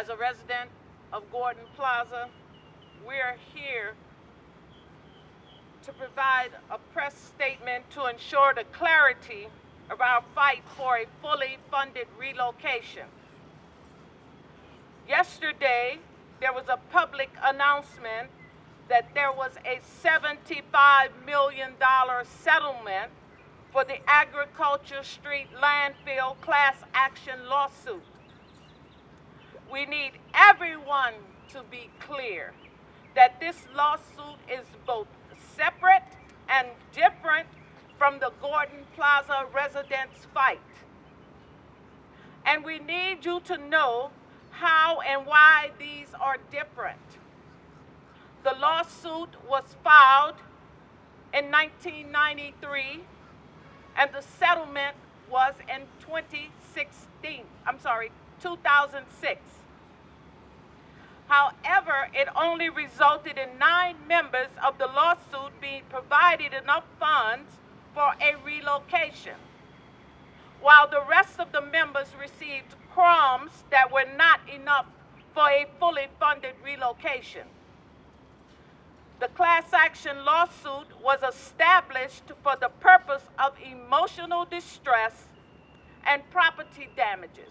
As a resident of Gordon Plaza, we're here to provide a press statement to ensure the clarity of our fight for a fully funded relocation. Yesterday, there was a public announcement that there was a $75 million settlement for the Agriculture Street landfill class action lawsuit. We need everyone to be clear that this lawsuit is both separate and different from the Gordon Plaza residents' fight. And we need you to know how and why these are different. The lawsuit was filed in 1993, and the settlement was in 2006. However, it only resulted in 9 members of the lawsuit being provided enough funds for a relocation, while the rest of the members received crumbs that were not enough for a fully funded relocation. The class action lawsuit was established for the purpose of emotional distress and property damages.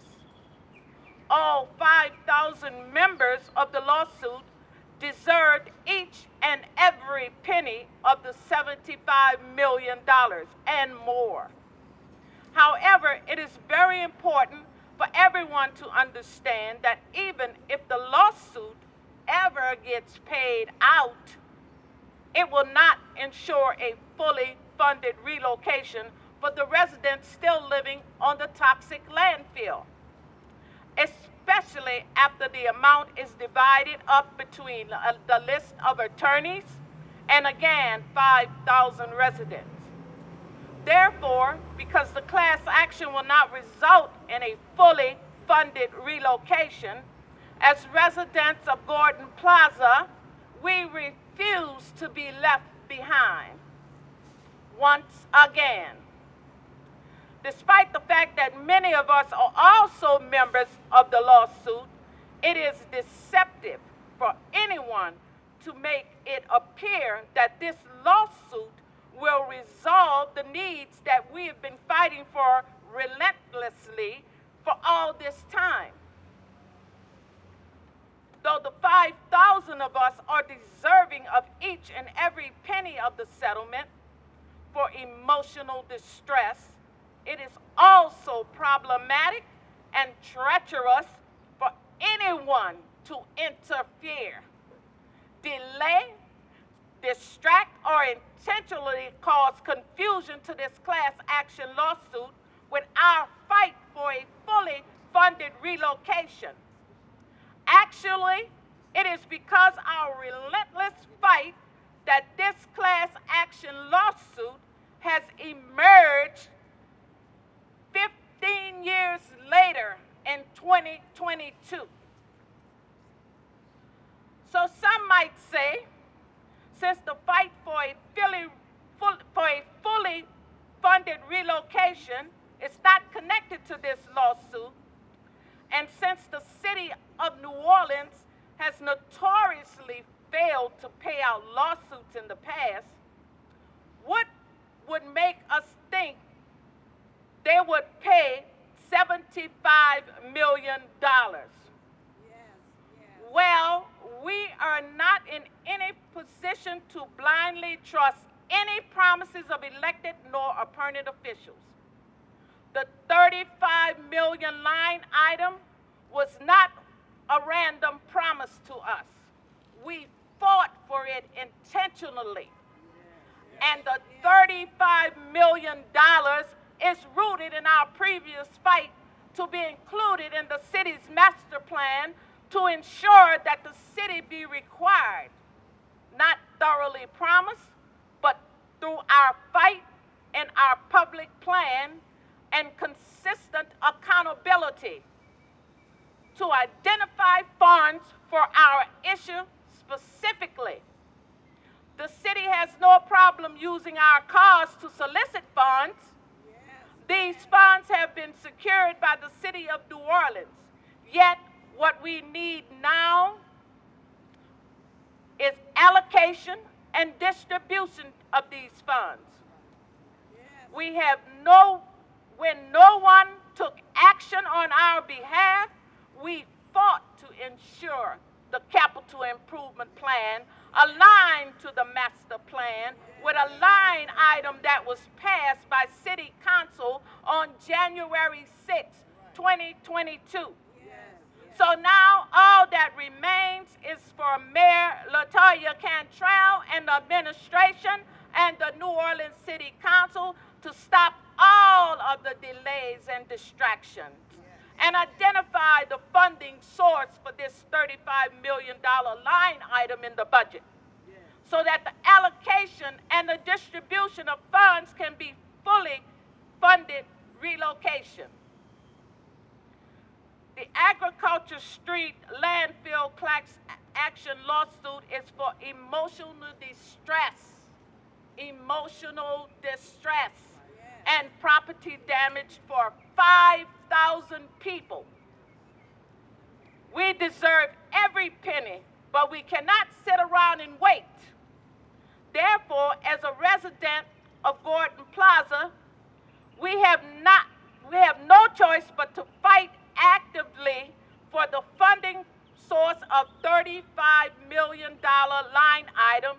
All 5,000 members of the lawsuit deserved each and every penny of the $75 million and more. However, it is very important for everyone to understand that even if the lawsuit ever gets paid out, it will not ensure a fully funded relocation for the residents still living on the toxic landfill, especially after the amount is divided up between the list of attorneys and again 5,000 residents. Therefore, because the class action will not result in a fully funded relocation, as residents of Gordon Plaza, we refuse to be left behind. Once again, despite the fact that many of us are also members of the lawsuit, it is deceptive for anyone to make it appear that this lawsuit will resolve the needs that we have been fighting for relentlessly for all this time. Though the 5,000 of us are deserving of each and every penny of the settlement for emotional distress, it is also problematic and treacherous for anyone to interfere, delay, distract, or intentionally cause confusion to this class action lawsuit with our fight for a fully funded relocation. Actually, it is because our relentless fight that this class action lawsuit has emerged 15 years later in 2022. So some might say, since the fight for a fully funded relocation is not connected to this lawsuit, and since the city of New Orleans has notoriously failed to pay out lawsuits in the past, what would make us think they would pay $75 million? Well, we are not in any position to blindly trust any promises of elected nor appointed officials. The $35 million line item was not a random promise to us. We fought for it intentionally. And the $35 million is rooted in our previous fight to be included in the city's master plan to ensure that the city be required, not thoroughly promised, but through our fight and our public plan and consistent accountability to identify funds for our issue specifically. The city has no problem using our cause to solicit funds. These funds have been secured by the city of New Orleans, yet What we need now is allocation and distribution of these funds. We have when no one took action on our behalf, we fought to ensure the capital improvement plan aligned to the master plan with a line item that was passed by City Council on January 6, 2022. So now all that remains is for Mayor LaToya Cantrell and the administration and the New Orleans City Council to stop all of the delays and distractions and identify the funding source for this $35 million line item in the budget so that the allocation and the distribution of funds can be fully funded relocation. The Agriculture Street Landfill Class Action lawsuit is for emotional distress and property damage for 5,000 people. We deserve every penny, but we cannot sit around and wait. Therefore, as a resident of Gordon Plaza, we have no choice but to fight actively for the funding source of $35 million line item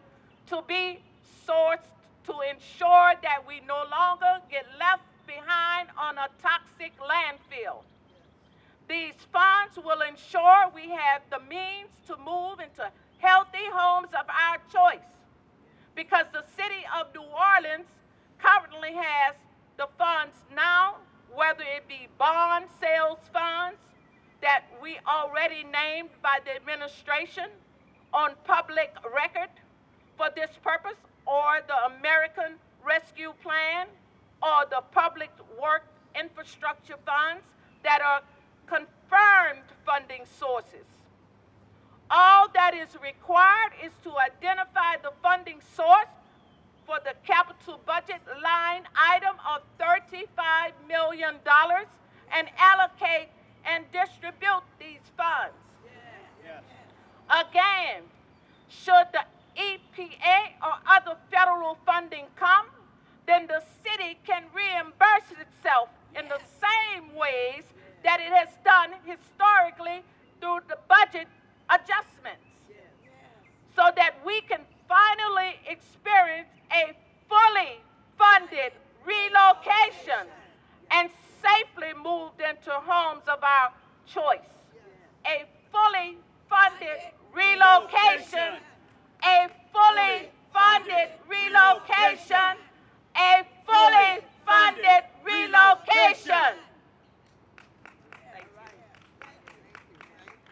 to be sourced to ensure that we no longer get left behind on a toxic landfill. These funds will ensure we have the means to move into healthy homes of our choice, because the city of New Orleans currently has the funds now, whether it be bond sales funds that we already named by the administration on public record for this purpose, or the American Rescue Plan, or the Public Work Infrastructure Funds that are confirmed funding sources. All that is required is to identify the funding source for the capital budget line item of $35 million and allocate and distribute these funds. Again, should the EPA or other federal funding come, then the city can reimburse itself in the same ways that it has done historically through the budget adjustments, so that we can finally experience a fully funded relocation and safely moved into homes of our choice. A fully funded relocation